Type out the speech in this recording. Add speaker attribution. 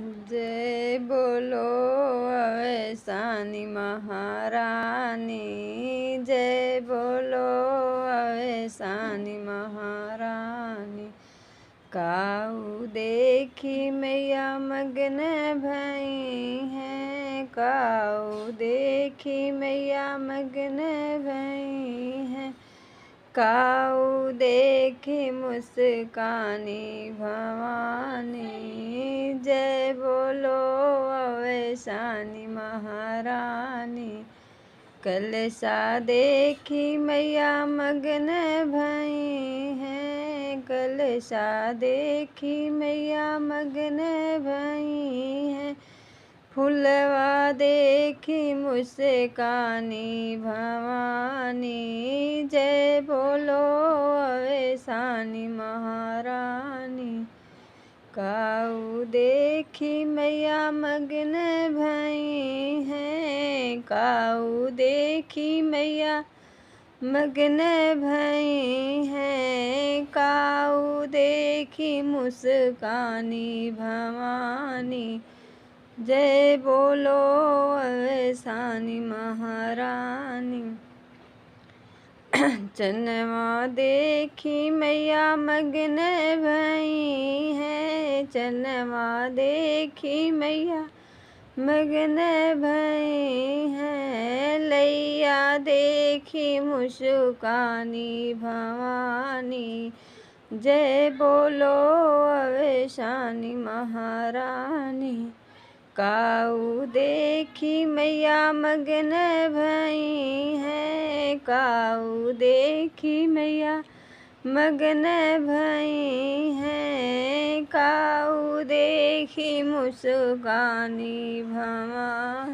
Speaker 1: जय बोलो अवैसानी महारानी, जय बोलो अवैसानी महारानी। काऊ देखी मैया मगन भई हैं, काऊ देखी मैया मगन भई हैं। काऊ देखी मुस्कानी भवानी, जय बोलो अवैसानी महारानी। कलसा देखी मैया मगन भई हैं, कलसा देखी मैया मगन भई हैं। फुलवा देखी मुस्कानी भवानी, जय बोलो अवैसानी महारानी। काऊ देखी मैया मगन भई हैं, काऊ देखी मैया मगन भई हैं। काऊ देखी मुस्कानी भवानी, जय बोलो अवैसानी महारानी। चनवा देखी मैया मगन भई हैं, चनवा देखी मैया मगन भई हैं। लैया देखी मुस्कानी भवानी, जय बोलो अवैसानी महारानी। काऊ देखी मैया मगन भई हैं, काऊ देखी मैया मगन भई हैं। काऊ देखी मुस्कानी भवानी।